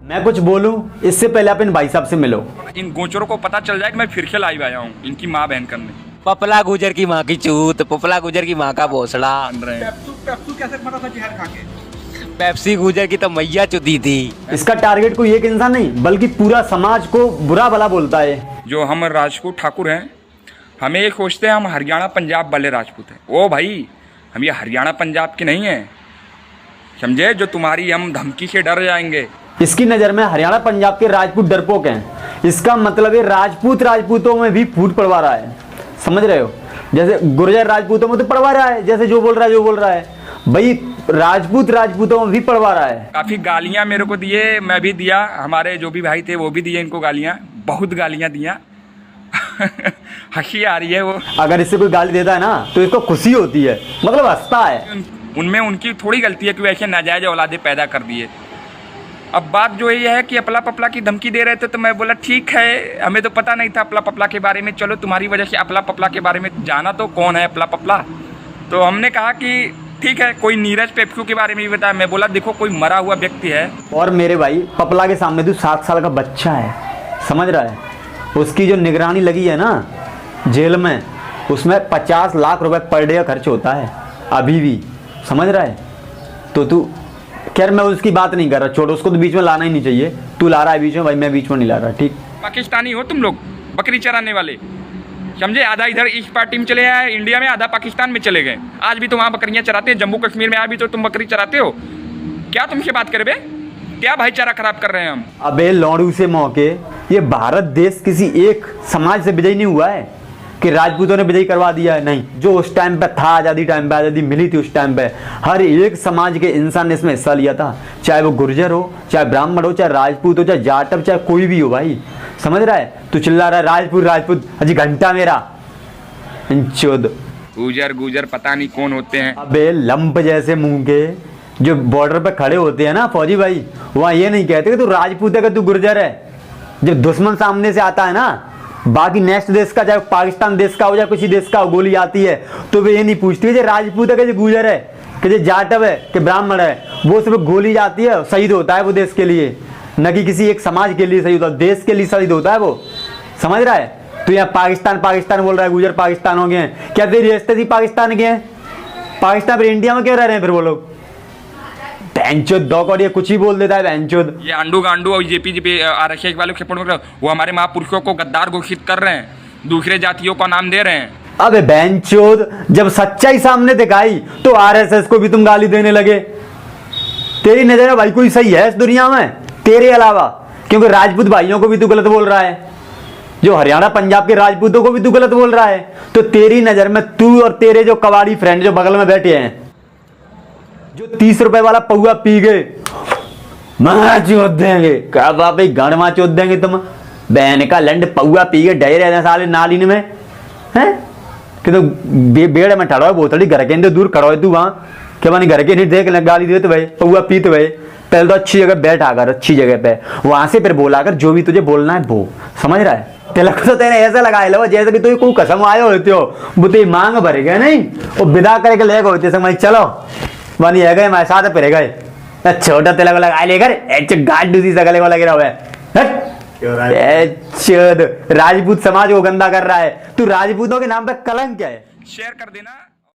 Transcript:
मैं कुछ बोलूं इससे पहले आप इन भाई साहब से मिलो। इन गोचरों को पता चल जाए कि मैं फिर खेल आई आया हूँ इनकी माँ बहन करने। पपला गुजर की माँ की चूत, पपला गुजर की माँ का भोसड़ा। पेप्सू कैसे मरा था जहर खा के? पेप्सी गुजर की तो मैया चुदी थी। इसका टारगेट कोई एक इंसान नहीं बल्कि पूरा समाज को बुरा भला बोलता है। जो हम राजपूत ठाकुर हैं, हमें ये सोचते हैं हम हरियाणा पंजाब वाले राजपूत हैं। ओ भाई, हम ये हरियाणा पंजाब के नहीं हैं, समझे? जो तुम्हारी हम धमकी से डर जाएंगे। इसकी नज़र में हरियाणा पंजाब के राजपूत डरपोक हैं। इसका मतलब है राजपूत राजपूतों में भी फूट पड़वा रहा है, समझ रहे हो? जैसे गुर्जर राजपूतों में तो पड़वा रहा है, जैसे जो बोल रहा है भाई राजपूत राजपूतों में भी पड़वा रहा है। काफ़ी गालियाँ मेरे को दिए, मैं भी दिया, हमारे जो भी भाई थे वो भी दिए इनको गालियाँ, बहुत गालियाँ दिया। हंसी आ रही है वो। अगर इससे कोई गाली देता है ना तो इसको खुशी होती है, मतलब हंसता है। उनमें उनकी थोड़ी गलती है कि वैसे नाजायज औलादे पैदा कर दिए। अब बात जो ये है कि अपला पपला की धमकी दे रहे थे तो मैं बोला ठीक है, हमें तो पता नहीं था अपला पपला के बारे में, चलो तुम्हारी वजह से अपला पपला के बारे में जाना तो कौन है अपला पपला। तो हमने कहा कि ठीक है, कोई नीरज पेप्सू के बारे में भी बताया। मैं बोला देखो कोई मरा हुआ व्यक्ति है। और मेरे भाई पपला के सामने तो 7 साल का बच्चा है, समझ रहा है? उसकी जो निगरानी लगी है ना जेल में, उसमें 50 लाख रुपए पर डे का खर्च होता है अभी भी, समझ रहा है? तो तू खैर मैं उसकी बात नहीं कर रहा, छोड़, उसको तो बीच में लाना ही नहीं चाहिए। तू ला रहा है बीच में, भाई मैं बीच में नहीं ला रहा, ठीक? पाकिस्तानी हो तुम लोग, बकरी चराने वाले, समझे? आधा इधर इस पार्टी में चले आए इंडिया में, आधा पाकिस्तान में चले गए। आज भी तो वहाँ बकरियाँ चराते हैं, जम्मू कश्मीर में आज भी तो तुम बकरी चराते हो। क्या तुमसे बात करे बे? क्या भाईचारा खराब कर रहे हैं हम? अबे लौड़ू से मौके, ये भारत देश किसी एक समाज से विजयी नहीं हुआ है कि राजपूतों ने विजयी करवा दिया है, नहीं। जो उस टाइम पे था, आज़ादी टाइम पे, आज़ादी मिली थी उस टाइम पे, हर एक समाज के इंसान ने इसमें हिस्सा लिया था, चाहे वो गुर्जर हो, चाहे ब्राह्मण हो, चाहे राजपूत हो, चाहे जाटव, चाहे कोई भी हो भाई, समझ रहा है? तू चिल्ला रहा है राजपूत राजपूत, अजी घंटा मेरा चोद। गुजर गुजर पता नहीं कौन होते हैं। अबे लंप जैसे मुंह के जो बॉर्डर पे खड़े होते हैं ना फौजी भाई, वहाँ ये नहीं कहते कि तू राजपूत है कि तू गुर्जर है। जब दुश्मन सामने से आता है ना, बाकी नेक्स्ट देश का, चाहे पाकिस्तान देश का हो, चाहे किसी देश का हो, गोली आती है तो वे ये नहीं पूछती कि राजपूत है कि गुर्जर है, कि जाटव है कि ब्राह्मण है। वो सिर्फ गोली जाती है, शहीद होता है वो देश के लिए, न कि किसी एक समाज के लिए शहीद होता है, देश के लिए शहीद होता है वो, समझ रहा है? तो यहाँ पाकिस्तान पाकिस्तान बोल रहा है, गुजर पाकिस्तान हो गए हैं। क्या तेरी रिश्ते थी पाकिस्तान के हैं? पाकिस्तान पर इंडिया में क्यों रह रहे हैं फिर वो लोग? और ये कुछ ही बोल देता है बहनचोद। ये आंडू गांडू और जेपी आरक्षक वाले वो हमारे महापुरुषों को गद्दार घोषित कर रहे हैं, दूसरे जातियों का नाम दे रहे हैं। अबे बहनचोद, जब सच्चाई सामने दिखाई तो आरएसएस को भी तुम गाली देने लगे। तेरी नजर में भाई कोई सही है इस दुनिया में तेरे अलावा? क्योंकि राजपूत भाइयों को भी तू गलत बोल रहा है, जो हरियाणा पंजाब के राजपूतों को भी तू गलत बोल रहा है। तो तेरी नजर में तू और तेरे जो कबाड़ी फ्रेंड जो बगल में बैठे हैं, जो 30 रुपए वाला पौआ पी गए, मां चोद देंगे, क्या बाप है गणवा चोद देंगे तुम। बहन का लंड पौआ पी गए डे रहे साले नाली में हैं कि तो बेड़ में ठड़ो बोतली घर के अंदर दूर खड़ो है तू वहां, क्या मानी घर के नहीं देख ले गाली देते भाई, पौआ पीते भाई। पहले तो अच्छी जगह बैठा कर, अच्छी जगह पे, वहां से फिर बोला कर जो भी तुझे बोलना है वो, समझ रहा है? तिलक तो तेरे ऐसा लगाए लो जैसे कि तू कोई कसम आए होते हो, वो तेरी मांग भरे गए नहीं, वो विदा करके ले गए होते समझ, चलो बनी है गए, मैं साथ फिर गए, छोटा तिलक लगा लेकर गाड़ दूसरी सा गले को लगे रहा है। राजपूत समाज को गंदा कर रहा है, तू राजपूतों के नाम पे कलंक क्या है? शेयर कर देना।